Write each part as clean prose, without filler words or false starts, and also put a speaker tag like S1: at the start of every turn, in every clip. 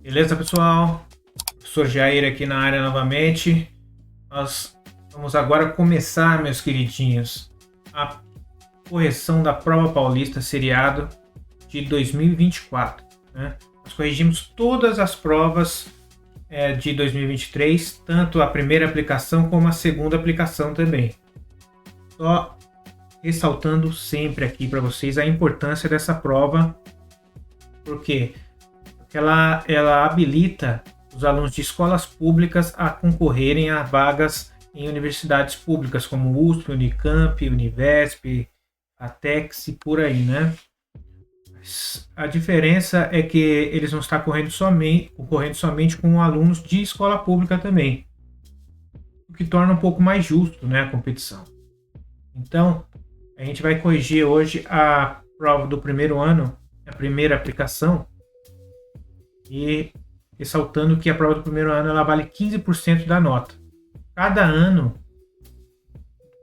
S1: Beleza, pessoal? Professor Jair aqui na área novamente. Nós vamos agora começar, meus queridinhos, a correção da Prova Paulista Seriado de 2024. Né? Nós corrigimos todas as provas de 2023, tanto a primeira aplicação como a segunda aplicação também. Só ressaltando sempre aqui para vocês a importância dessa prova, porque ela habilita os alunos de escolas públicas a concorrerem a vagas em universidades públicas como USP, Unicamp, Univesp, ATEX e por aí, né? A diferença é que eles vão estar concorrendo somente com alunos de escola pública também, o que torna um pouco mais justo, né, a competição. Então, a gente vai corrigir hoje a prova do primeiro ano, a primeira aplicação, e ressaltando que a prova do primeiro ano ela vale 15% da nota. Cada ano,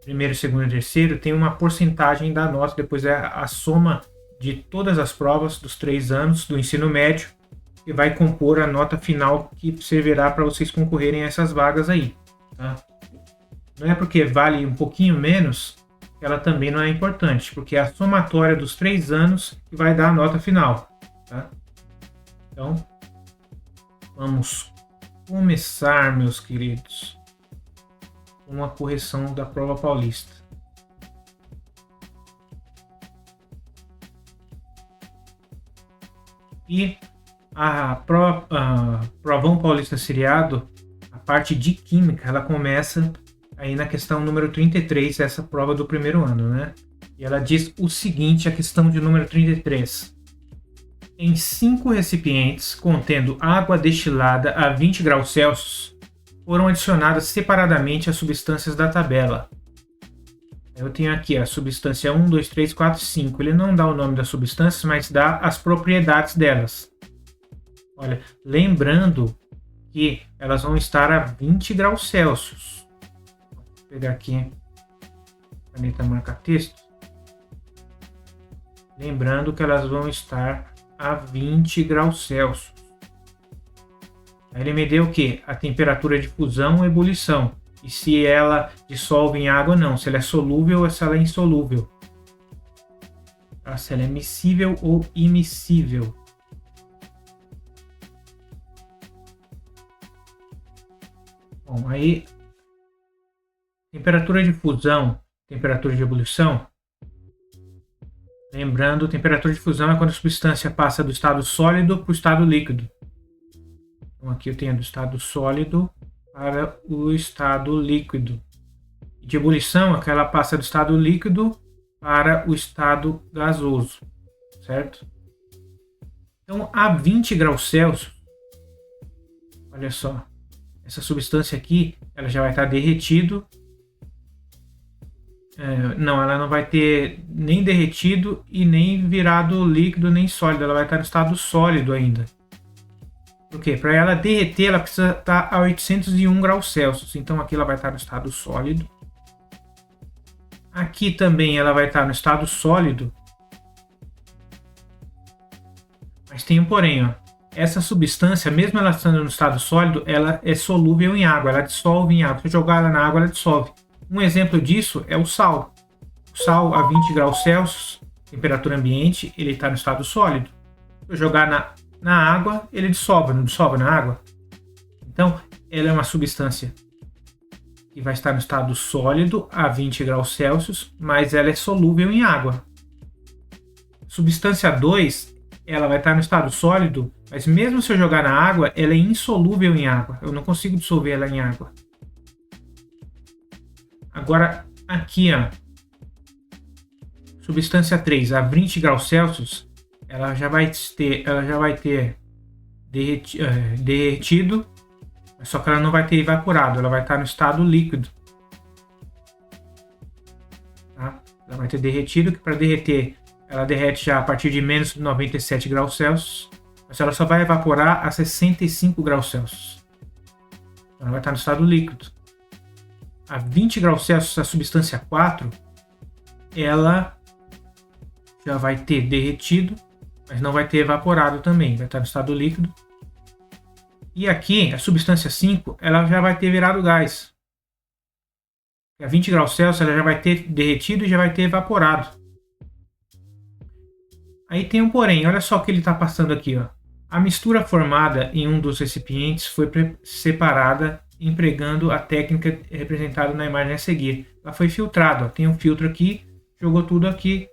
S1: primeiro, segundo e terceiro, tem uma porcentagem da nota, depois é a soma de todas as provas dos 3 anos do ensino médio, que vai compor a nota final que servirá para vocês concorrerem a essas vagas aí. Tá? Não é porque vale um pouquinho menos que ela também não é importante, porque é a somatória dos 3 anos que vai dar a nota final. Tá? Então, vamos começar, meus queridos, com a correção da Prova Paulista. E a Provão Paulista Seriado, a parte de Química, ela começa aí na questão número 33, essa prova do primeiro ano, né? E ela diz o seguinte, a questão de número 33. Em 5 recipientes contendo água destilada a 20 graus Celsius, foram adicionadas separadamente as substâncias da tabela. Eu tenho aqui a substância 1, 2, 3, 4, 5. Ele não dá o nome das substâncias, mas dá as propriedades delas. Olha, lembrando que elas vão estar a 20 graus Celsius. Vou pegar aqui a caneta marca-texto. Lembrando que elas vão estar a 20 graus Celsius. Aí ele me deu o quê? A temperatura de fusão ou ebulição. E se ela dissolve em água ou não. Se ela é solúvel ou se ela é insolúvel. Tá? Se ela é miscível ou immiscível. Bom, aí... temperatura de fusão, temperatura de ebulição. Lembrando, temperatura de fusão é quando a substância passa do estado sólido para o estado líquido. Então aqui eu tenho do estado sólido para o estado líquido. E de ebulição é que ela passa do estado líquido para o estado gasoso, certo? Então a 20 graus Celsius, olha só, essa substância aqui, ela já vai estar derretido. Não, ela não vai ter nem derretido e nem virado líquido nem sólido. Ela vai estar no estado sólido ainda. Por quê? Para ela derreter, ela precisa estar a 801 graus Celsius. Então aqui ela vai estar no estado sólido. Aqui também ela vai estar no estado sólido. Mas tem um porém, ó. Essa substância, mesmo ela estando no estado sólido, ela é solúvel em água. Ela dissolve em água. Se eu jogar ela na água, ela dissolve. Um exemplo disso é o sal. O sal a 20 graus Celsius, temperatura ambiente, ele está no estado sólido. Se eu jogar na água, ele dissolve, não dissolve na água? Então, ela é uma substância que vai estar no estado sólido a 20 graus Celsius, mas ela é solúvel em água. Substância 2, ela vai estar no estado sólido, mas mesmo se eu jogar na água, ela é insolúvel em água. Eu não consigo dissolver ela em água. Agora, aqui, ó, substância 3 a 20 graus Celsius, ela já vai ter derretido, só que ela não vai ter evaporado, ela vai estar no estado líquido. Tá? Ela vai ter derretido, que para derreter, ela derrete já a partir de menos 97 graus Celsius, mas ela só vai evaporar a 65 graus Celsius. Então, ela vai estar no estado líquido. A 20 graus Celsius, a substância 4, ela já vai ter derretido, mas não vai ter evaporado também, vai estar no estado líquido. E aqui, a substância 5, ela já vai ter virado gás. A 20 graus Celsius ela já vai ter derretido e já vai ter evaporado. Aí tem um porém, olha só o que ele está passando aqui. Ó. A mistura formada em um dos recipientes foi separada empregando a técnica representada na imagem a seguir. Ela foi filtrada. Ó. Tem um filtro aqui, jogou tudo aqui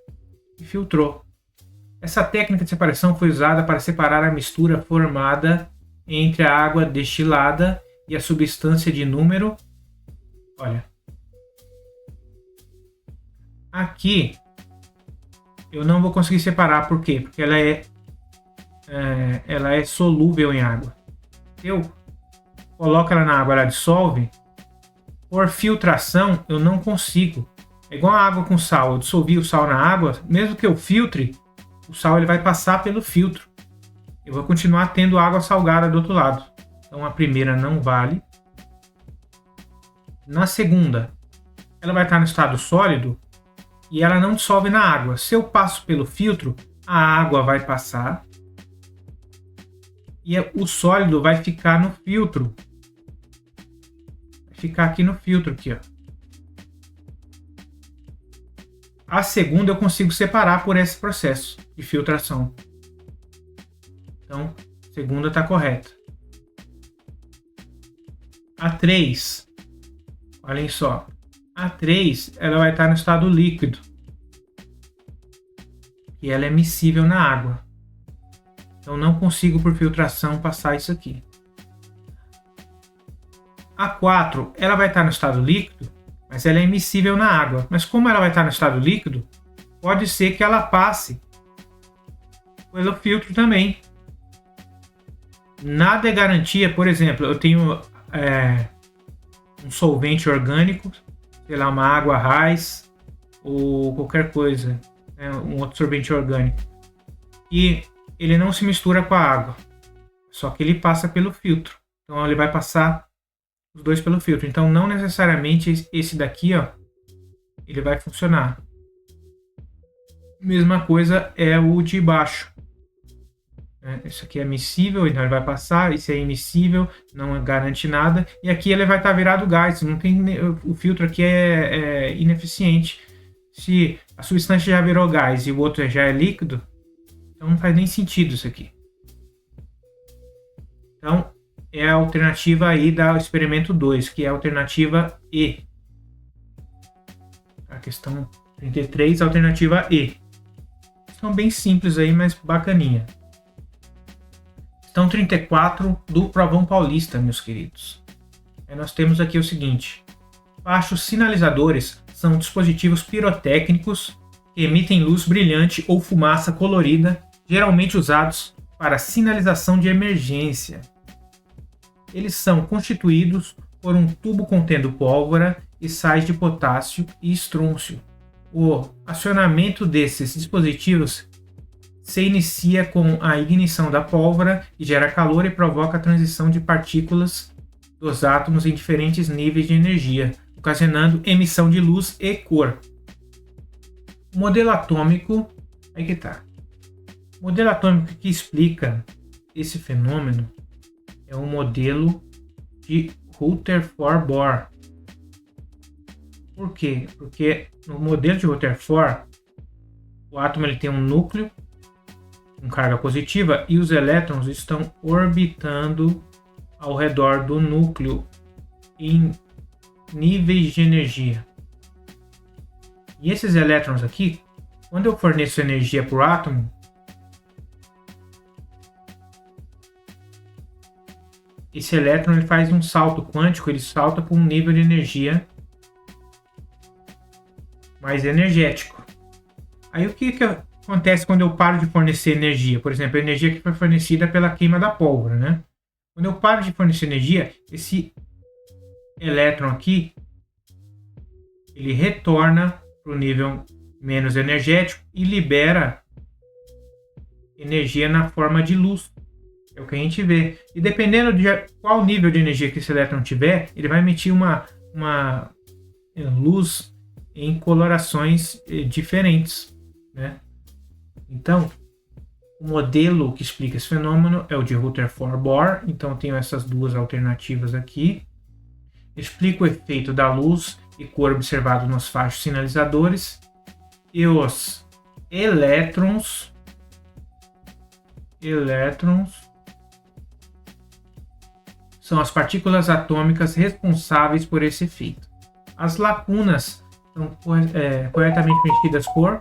S1: e filtrou. Essa técnica de separação foi usada para separar a mistura formada entre a água destilada e a substância de número. Olha. Aqui eu não vou conseguir separar, por quê? Porque ela é solúvel em água. Se eu coloco ela na água, ela dissolve. Por filtração, eu não consigo. É igual a água com sal. Eu dissolvi o sal na água, mesmo que eu filtre, o sal ele vai passar pelo filtro. Eu vou continuar tendo água salgada do outro lado. Então a primeira não vale. Na segunda, ela vai estar no estado sólido e ela não dissolve na água. Se eu passo pelo filtro, a água vai passar e o sólido vai ficar no filtro. Vai ficar aqui no filtro, aqui, ó. A segunda eu consigo separar por esse processo de filtração. Então, a segunda está correta. A 3, olhem só. A 3 ela vai estar no estado líquido. E ela é miscível na água. Então não consigo por filtração passar isso aqui. A 4 ela vai estar no estado líquido, mas ela é immiscível na água. Mas como ela vai estar no estado líquido, pode ser que ela passe pelo filtro também. Nada é garantia, por exemplo, eu tenho um solvente orgânico, sei lá, uma água raiz ou qualquer coisa, um outro solvente orgânico, e ele não se mistura com a água, só que ele passa pelo filtro. Então ele vai passar os dois pelo filtro. Então não necessariamente esse daqui, ó, ele vai funcionar. Mesma coisa é o de baixo. Esse aqui é miscível, então ele vai passar. Esse é immiscível, não garante nada. E aqui ele vai estar virado gás. Não tem, o filtro aqui é ineficiente. Se a substância já virou gás e o outro já é líquido, então não faz nem sentido isso aqui. Então é a alternativa aí do experimento 2, que é a alternativa E. A questão 33, alternativa E. São bem simples aí, mas bacaninha. Questão 34 do Provão Paulista, meus queridos. Aí nós temos aqui o seguinte. Fachos sinalizadores são dispositivos pirotécnicos que emitem luz brilhante ou fumaça colorida, geralmente usados para sinalização de emergência. Eles são constituídos por um tubo contendo pólvora e sais de potássio e estrôncio. O acionamento desses dispositivos se inicia com a ignição da pólvora e gera calor e provoca a transição de partículas dos átomos em diferentes níveis de energia, ocasionando emissão de luz e cor. O modelo atômico, aí que tá. O modelo atômico que explica esse fenômeno é um modelo de Rutherford-Bohr. Por quê? Porque no modelo de Rutherford, o átomo ele tem um núcleo com carga positiva e os elétrons estão orbitando ao redor do núcleo em níveis de energia. E esses elétrons aqui, quando eu forneço energia para o átomo, esse elétron ele faz um salto quântico, ele salta para um nível de energia mais energético. Aí o que acontece quando eu paro de fornecer energia? Por exemplo, a energia que foi fornecida pela queima da pólvora, né? Quando eu paro de fornecer energia, esse elétron aqui, ele retorna para o nível menos energético e libera energia na forma de luz. É o que a gente vê. E dependendo de qual nível de energia que esse elétron tiver, ele vai emitir uma luz em colorações diferentes, né? Então, O modelo que explica esse fenômeno é o de Rutherford-Bohr, então eu tenho essas duas alternativas aqui. Explica o efeito da luz e cor observado nos fachos sinalizadores. E os elétrons são as partículas atômicas responsáveis por esse efeito. As lacunas são corretamente preenchidas por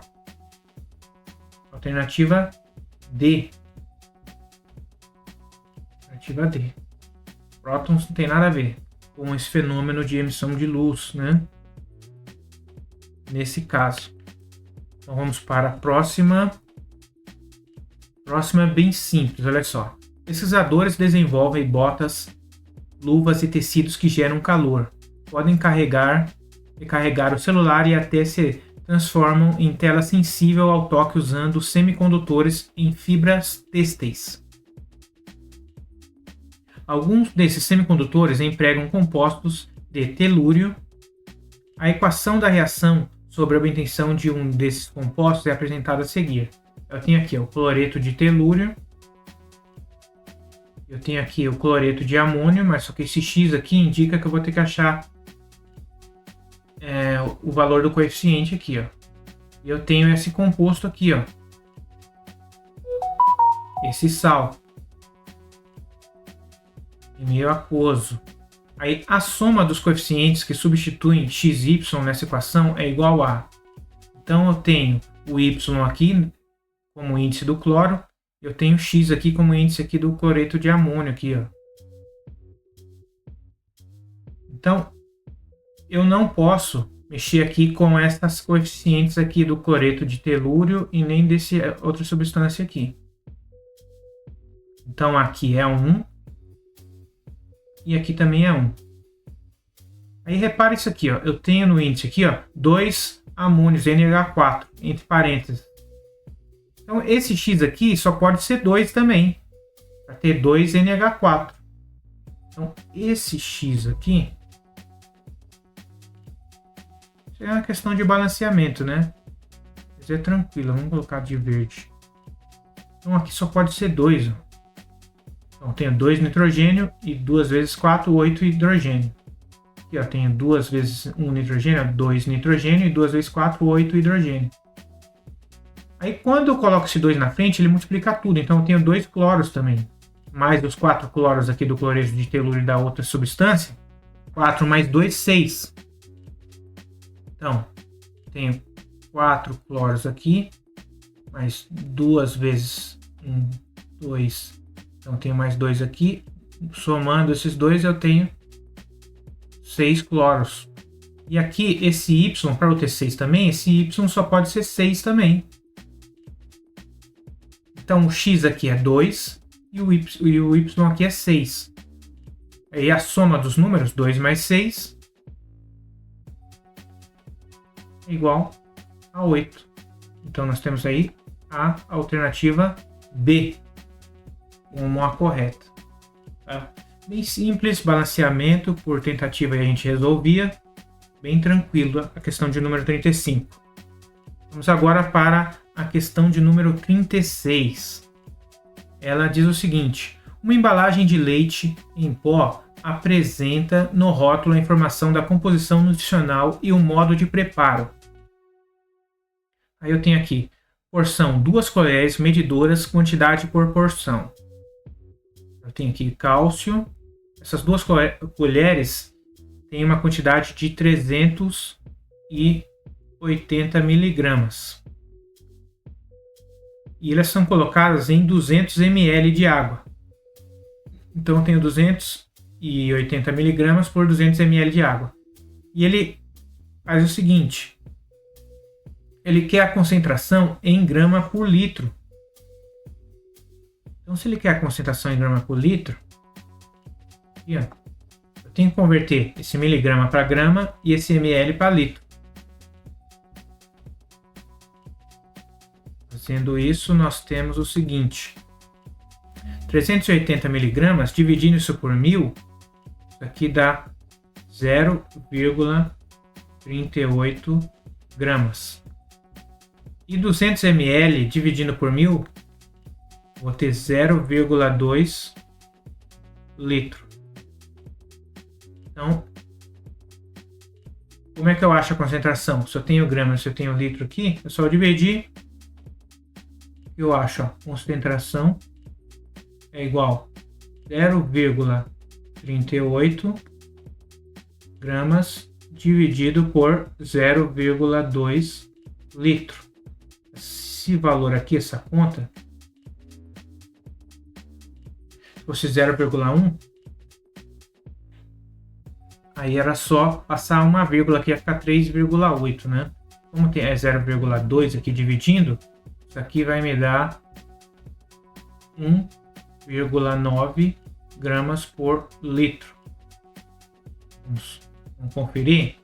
S1: alternativa D. Alternativa D. Prótons não tem nada a ver com esse fenômeno de emissão de luz, né? Nesse caso. Então vamos para a próxima. Próxima é bem simples, olha só. Pesquisadores desenvolvem botas, luvas e tecidos que geram calor. Podem recarregar o celular e até se transformam em tela sensível ao toque usando semicondutores em fibras têxteis. Alguns desses semicondutores empregam compostos de telúrio. A equação da reação sobre a obtenção de um desses compostos é apresentada a seguir. Eu tenho aqui o cloreto de telúrio. Eu tenho aqui o cloreto de amônio, mas só que esse X aqui indica que eu vou ter que achar o valor do coeficiente aqui, ó. E eu tenho esse composto aqui, ó. Esse sal. Meio aquoso. Aí a soma dos coeficientes que substituem XY nessa equação é igual a. Então eu tenho o Y aqui como índice do cloro. Eu tenho X aqui como índice aqui do cloreto de amônio aqui, ó. Então, eu não posso mexer aqui com essas coeficientes aqui do cloreto de telúrio e nem desse outra substância aqui. Então, aqui é 1 e aqui também é 1. Aí, repare isso aqui, ó. Eu tenho no índice aqui, ó, 2 amônios, NH4, entre parênteses. Então, esse X aqui só pode ser 2 também, para ter 2 NH4. Então, esse X aqui é uma questão de balanceamento, né? Mas é tranquilo, vamos colocar de verde. Então, aqui só pode ser 2. Ó. Então, eu tenho 2 nitrogênio e 2 vezes 4, 8 hidrogênio. Aqui, ó, tenho 2 vezes 1 nitrogênio, 2 nitrogênio e 2 vezes 4, 8 hidrogênio. Aí quando eu coloco esse 2 na frente, ele multiplica tudo. Então eu tenho 2 cloros também. Mais os 4 cloros aqui do cloreto de telúrio e da outra substância. 4 mais 2, 6. Então, tenho 4 cloros aqui. Mais 2 vezes 1, 2. Então tenho mais 2 aqui. Somando esses 2 eu tenho 6 cloros. E aqui esse Y, para eu ter 6 também, esse Y só pode ser 6 também. Então o X aqui é 2 e o Y aqui é 6. Aí a soma dos números, 2 mais 6, é igual a 8. Então nós temos aí a alternativa B como a correta. Tá? Bem simples, balanceamento por tentativa e a gente resolvia. Bem tranquilo a questão de número 35. Vamos agora para a questão de número 36. Ela diz o seguinte: uma embalagem de leite em pó apresenta no rótulo a informação da composição nutricional e o modo de preparo. Aí eu tenho aqui, porção 2 colheres, medidoras, quantidade por porção. Eu tenho aqui cálcio. Essas 2 colheres têm uma quantidade de 380 miligramas. E elas são colocadas em 200 ml de água. Então eu tenho 280 miligramas por 200 ml de água. E ele faz o seguinte: ele quer a concentração em grama por litro. Então se ele quer a concentração em grama por litro, aqui, ó, eu tenho que converter esse miligrama para grama e esse ml para litro. Fazendo isso, nós temos o seguinte: 380 miligramas, dividindo isso por 1000, isso aqui dá 0,38 gramas. E 200 ml dividindo por 1000 vou ter 0,2 litro. Então, como é que eu acho a concentração? Se eu tenho gramas, se eu tenho litro aqui, é só dividir. Eu acho, a concentração é igual a 0,38 gramas dividido por 0,2 litro. Esse valor aqui, essa conta, se fosse 0,1, aí era só passar uma vírgula aqui, ia ficar 3,8, né? Como tem 0,2 aqui dividindo, isso aqui vai me dar 1,9 gramas por litro. Vamos conferir.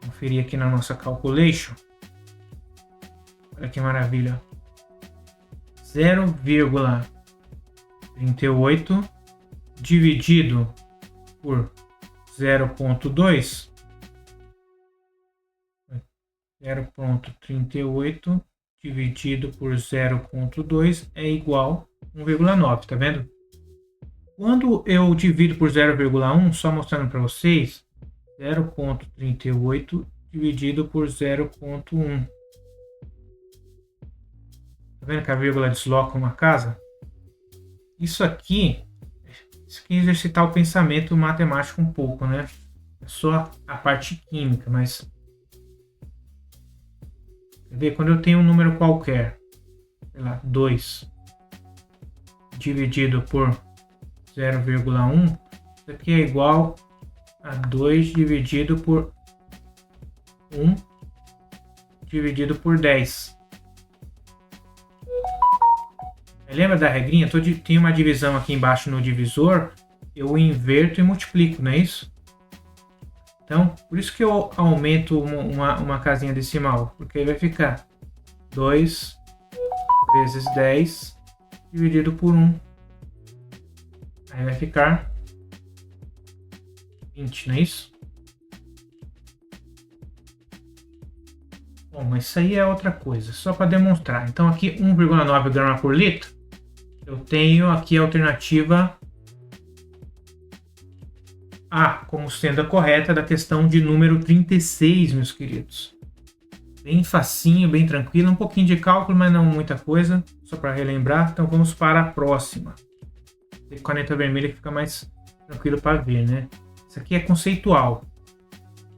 S1: Conferir aqui na nossa calculation. Olha que maravilha. 0,38 dividido por 0,2. 0,38 dividido por 0,2 é igual a 1,9, tá vendo? Quando eu divido por 0,1, só mostrando para vocês, 0,38 dividido por 0,1. Tá vendo que a vírgula desloca uma casa? Isso aqui é exercitar o pensamento matemático um pouco, né? É só a parte química, mas... Quer ver? Quando eu tenho um número qualquer, sei lá, 2 dividido por 0,1, isso aqui é igual a 2 dividido por 1 dividido por 10. Lembra da regrinha? Tem uma divisão aqui embaixo no divisor, eu inverto e multiplico, não é isso? Então, por isso que eu aumento uma casinha decimal, porque aí vai ficar 2 vezes 10 dividido por 1. Aí vai ficar 20, não é isso? Bom, mas isso aí é outra coisa, só para demonstrar. Então aqui 1,9 grama por litro, eu tenho aqui a alternativa A como sendo a correta da questão de número 36, meus queridos. Bem facinho, bem tranquilo, um pouquinho de cálculo, mas não muita coisa, só para relembrar. Então vamos para a próxima. Tem caneta vermelha que fica mais tranquilo para ver, né? Isso aqui é conceitual.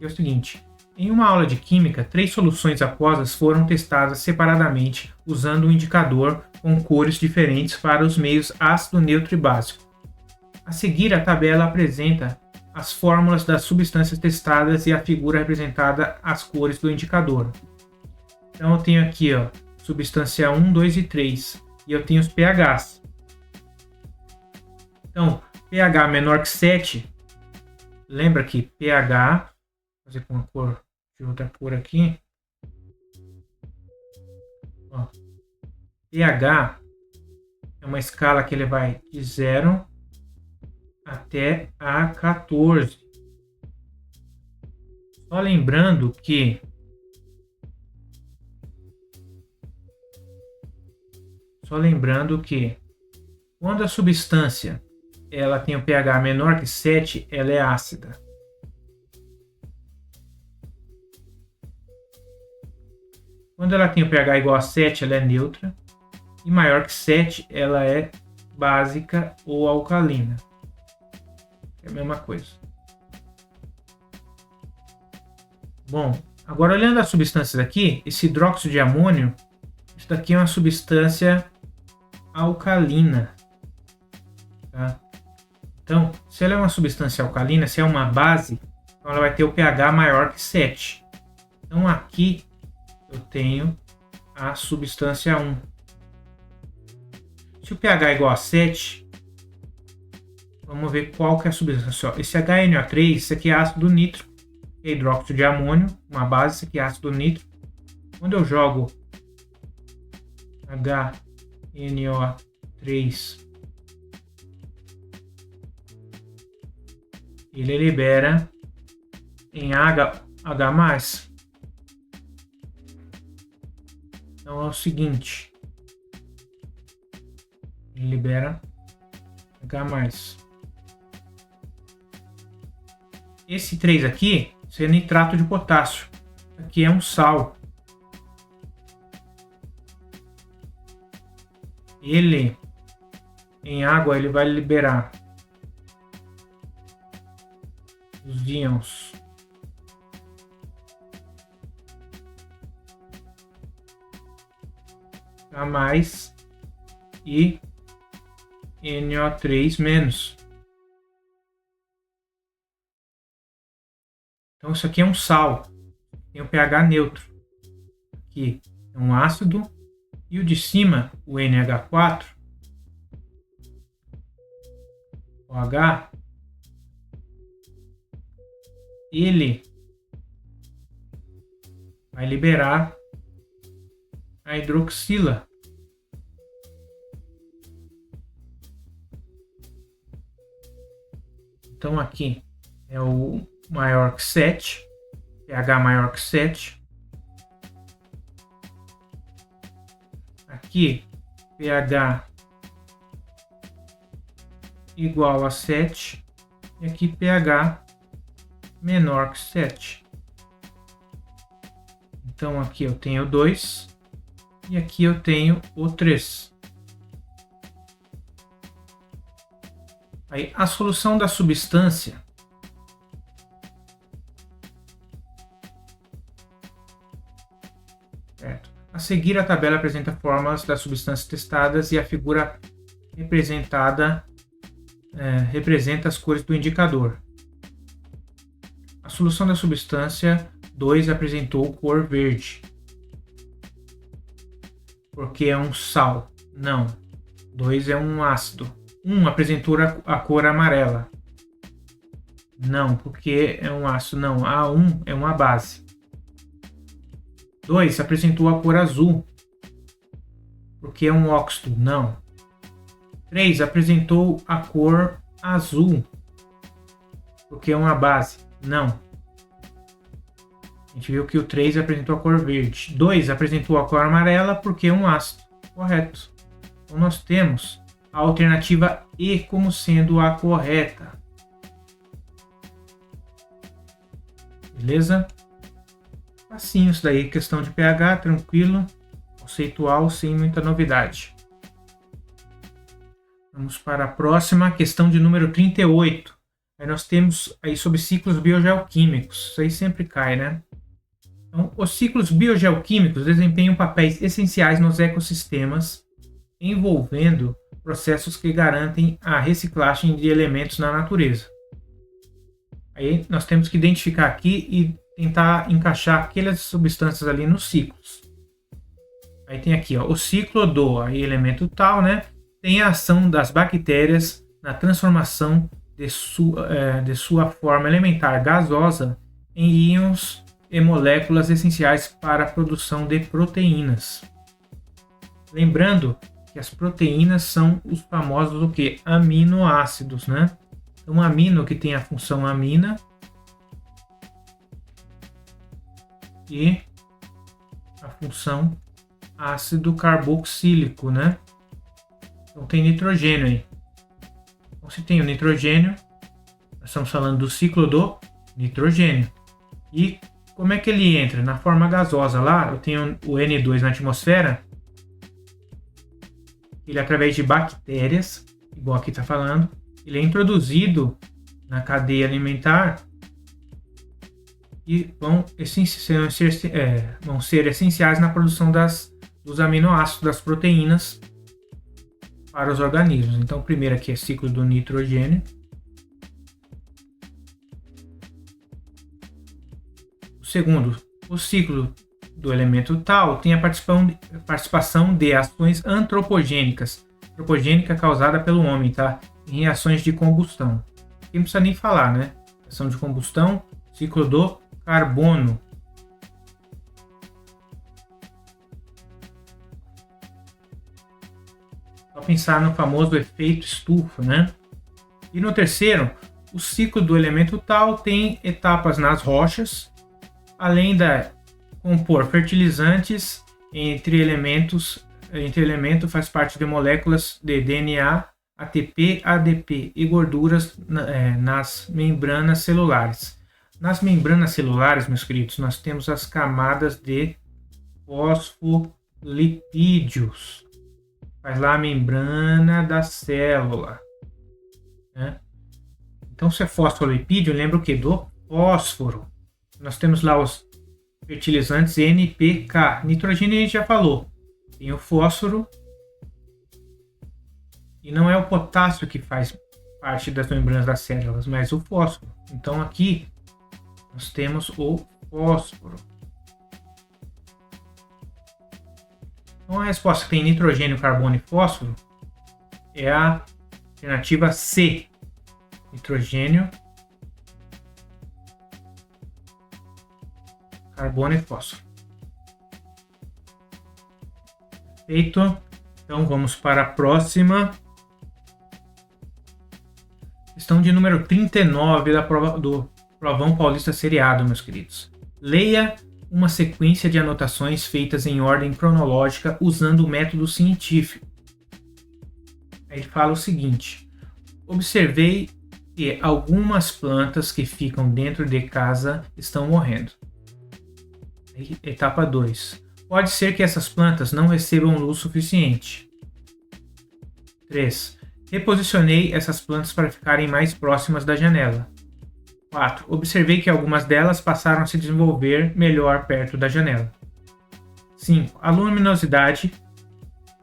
S1: É o seguinte, em uma aula de química, 3 soluções aquosas foram testadas separadamente usando um indicador com cores diferentes para os meios ácido, neutro e básico. A seguir, a tabela apresenta as fórmulas das substâncias testadas e a figura representada as cores do indicador. Então eu tenho aqui, ó, substância 1, 2 e 3, e eu tenho os pHs. Então, pH menor que 7, lembra que pH, vou fazer com uma cor de outra cor aqui, ó, pH é uma escala que ele vai de 0 até a 14. Só lembrando que quando a substância ela tem o pH menor que 7, ela é ácida. Quando ela tem o pH igual a 7, ela é neutra. E maior que 7, ela é básica ou alcalina. É a mesma coisa. Bom, agora olhando as substâncias aqui, esse hidróxido de amônio, isso daqui é uma substância alcalina. Tá? Então, se ela é uma substância alcalina, se é uma base, então ela vai ter o pH maior que 7. Então aqui eu tenho a substância 1. Se o pH é igual a 7, vamos ver qual que é a substância. Esse HNO3, isso aqui é ácido nítrico, é hidróxido de amônio, uma base, isso aqui é ácido nítrico. Quando eu jogo HNO3, ele libera em H+. Então é o seguinte, Ele libera H+. Esse 3 aqui é nitrato de potássio. Aqui é um sal. Ele, em água, ele vai liberar os íons H+ e NO3-. Então isso aqui é um sal, tem um pH neutro. Aqui é um ácido e o de cima, o NH4, OH, ele vai liberar a hidroxila. Então aqui é o maior que 7, pH maior que 7. Aqui, pH igual a 7. E aqui, pH menor que 7. Então aqui eu tenho 2 e aqui eu tenho o 3. Aí, a solução da substância certo. A seguir, a tabela apresenta fórmulas das substâncias testadas e a figura representada representa as cores do indicador. A solução da substância 2 apresentou cor verde. Porque é um sal. Não. 2 é um ácido. 1 apresentou a cor amarela. Não, porque é um ácido. Não, A1 é uma base. 2 apresentou a cor azul. Porque é um óxido. Não. 3 apresentou a cor azul. Porque é uma base. Não. A gente viu que o 3 apresentou a cor verde. 2 apresentou a cor amarela porque é um ácido. Correto. Então nós temos a alternativa E como sendo a correta. Beleza? Facinho isso daí, questão de pH, tranquilo, conceitual, sem muita novidade. Vamos para a próxima, questão de número 38. Aí nós temos aí sobre ciclos biogeoquímicos. Isso aí sempre cai, né? Então, os ciclos biogeoquímicos desempenham papéis essenciais nos ecossistemas, envolvendo processos que garantem a reciclagem de elementos na natureza. Aí nós temos que identificar aqui e tentar encaixar aquelas substâncias ali nos ciclos. Aí tem aqui, ó, o ciclo do aí, elemento tal, né? Tem a ação das bactérias na transformação de sua forma elementar gasosa em íons e moléculas essenciais para a produção de proteínas. Lembrando que as proteínas são os famosos o quê? Aminoácidos, né? Então, amino que tem a função amina e a função ácido carboxílico, né? Então tem nitrogênio aí. Então, se tem o nitrogênio, nós estamos falando do ciclo do nitrogênio. E como é que ele entra? Na forma gasosa lá, eu tenho o N2 na atmosfera. Ele, através de bactérias, igual aqui está falando, ele é introduzido na cadeia alimentar e vão ser essenciais na produção dos aminoácidos, das proteínas para os organismos. Então, o primeiro aqui é ciclo do nitrogênio. O segundo, o ciclo do elemento tal tem a participação de ações antropogênicas. Antropogênica causada pelo homem, tá? Em reações de combustão. Aqui não precisa nem falar, né? Reação de combustão, ciclo do carbono. Só pensar no famoso efeito estufa, né? E no terceiro, o ciclo do elemento tal tem etapas nas rochas, além de compor fertilizantes entre elementos entre elementos faz parte de moléculas de DNA, ATP, ADP e gorduras nas membranas celulares. Nas membranas celulares, meus queridos, nós temos as camadas de fosfolipídios. Faz lá a membrana da célula, né? Então, se é fosfolipídio, lembra o que? Do fósforo. Nós temos lá os fertilizantes NPK. Nitrogênio a gente já falou. Tem o fósforo. E não é o potássio que faz parte das membranas das células, mas o fósforo. Então, aqui nós temos o fósforo. Então, a resposta que tem nitrogênio, carbono e fósforo é a alternativa C. Nitrogênio, carbono e fósforo. Feito. Então, vamos para a próxima. Questão de número 39 do Provão Paulista Seriado, meus queridos. Leia uma sequência de anotações feitas em ordem cronológica usando o método científico. Aí ele fala o seguinte: observei que algumas plantas que ficam dentro de casa estão morrendo. Aí, etapa 2. Pode ser que essas plantas não recebam luz suficiente. 3. Reposicionei essas plantas para ficarem mais próximas da janela. 4. Observei que algumas delas passaram a se desenvolver melhor perto da janela. 5. A luminosidade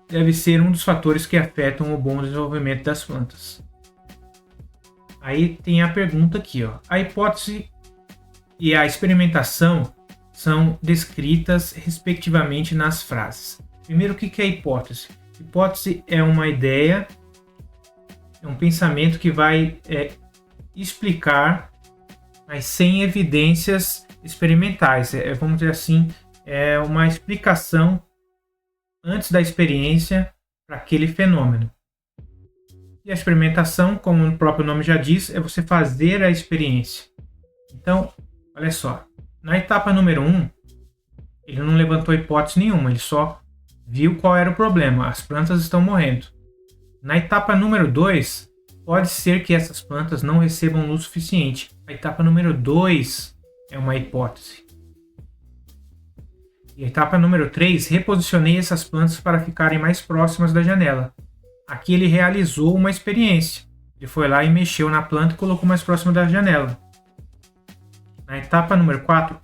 S1: deve ser um dos fatores que afetam o bom desenvolvimento das plantas. Aí tem a pergunta aqui, ó. A hipótese e a experimentação são descritas respectivamente nas frases. Primeiro, o que é hipótese? Hipótese é uma ideia, é um pensamento que vai explicar, mas sem evidências experimentais. Vamos dizer assim, é uma explicação antes da experiência para aquele fenômeno. E a experimentação, como o próprio nome já diz, é você fazer a experiência. Então, olha só. Na etapa número 1, ele não levantou hipótese nenhuma, ele só viu qual era o problema. As plantas estão morrendo. Na etapa número 2, pode ser que essas plantas não recebam luz suficiente. A etapa número 2 é uma hipótese. E a etapa número 3, reposicionei essas plantas para ficarem mais próximas da janela. Aqui ele realizou uma experiência. Ele foi lá e mexeu na planta e colocou mais próximo da janela. Na etapa número 4,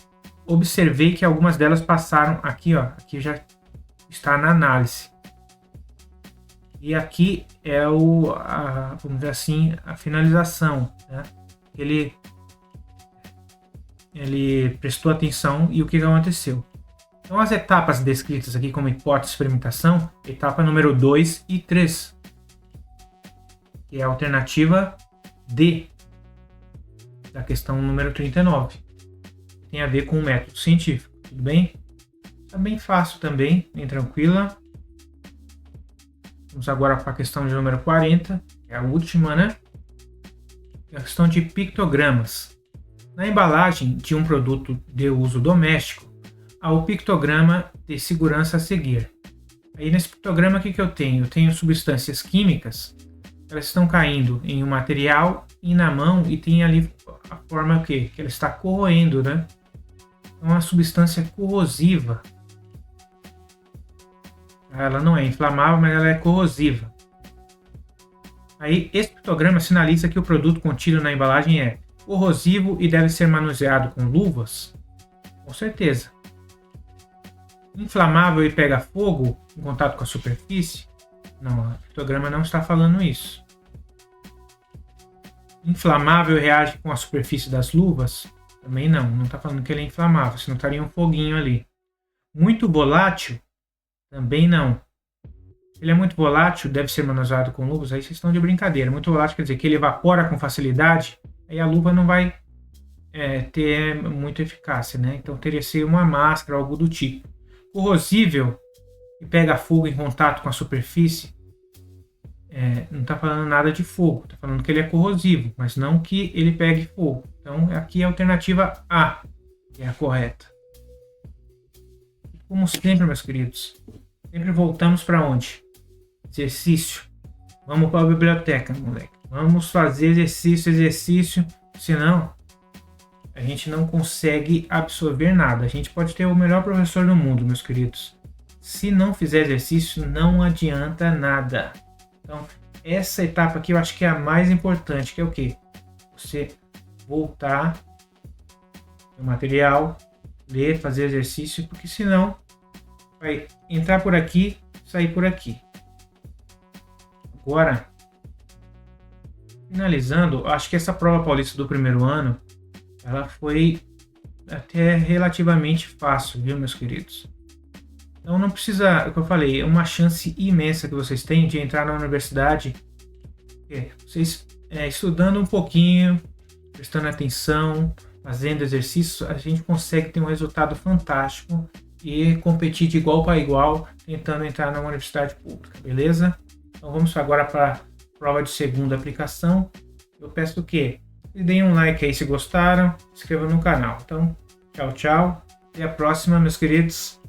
S1: observei que algumas delas passaram aqui, ó. Aqui já está na análise. E aqui é vamos dizer assim, a finalização, né? Ele prestou atenção e o que aconteceu. Então, as etapas descritas aqui como hipótese de experimentação, etapa número 2 e 3, que é a alternativa D da questão número 39. Tem a ver com o método científico, tudo bem? Está bem fácil também, bem tranquila. Vamos agora para a questão de número 40, que é a última, né? É a questão de pictogramas. Na embalagem de um produto de uso doméstico, há o pictograma de segurança a seguir. Aí nesse pictograma o que eu tenho? Eu tenho substâncias químicas, elas estão caindo em um material e na mão e tem ali a forma o quê? Que ela está corroendo, né? É uma substância corrosiva. Ela não é inflamável, mas ela é corrosiva. Aí esse pictograma sinaliza que o produto contido na embalagem é corrosivo e deve ser manuseado com luvas? Com certeza. Inflamável e pega fogo em contato com a superfície? Não, o pictograma não está falando isso. Inflamável e reage com a superfície das luvas? Também não, não está falando que ele é inflamável, senão estaria um foguinho ali. Muito volátil? Também não. Ele é muito volátil, deve ser manuseado com luvas, aí vocês estão de brincadeira. Muito volátil quer dizer que ele evapora com facilidade, aí a luva não vai ter muita eficácia, né? Então teria que ser uma máscara, algo do tipo. Corrosível e pega fogo em contato com a superfície, não está falando nada de fogo, está falando que ele é corrosivo, mas não que ele pegue fogo. Então aqui é a alternativa A, que é a correta. Como sempre, meus queridos, Sempre voltamos para onde? Exercício. Vamos para a biblioteca, moleque. Vamos fazer exercício. Senão, a gente não consegue absorver nada. A gente pode ter o melhor professor do mundo, meus queridos. Se não fizer exercício, não adianta nada. Então, essa etapa aqui eu acho que é a mais importante, que é o quê? Você voltar no material, ler, fazer exercício, porque senão vai entrar por aqui, sair por aqui. Agora, finalizando, acho que essa prova paulista do primeiro ano, ela foi até relativamente fácil, viu, meus queridos? Então não precisa, é o que eu falei, é uma chance imensa que vocês têm de entrar na universidade, vocês estudando um pouquinho, prestando atenção, fazendo exercício, a gente consegue ter um resultado fantástico e competir de igual para igual, tentando entrar na universidade pública, beleza? Então vamos agora para a prova de segunda aplicação. Eu peço o quê? Deem um like aí se gostaram, se inscrevam no canal. Então, tchau, tchau. Até a próxima, meus queridos.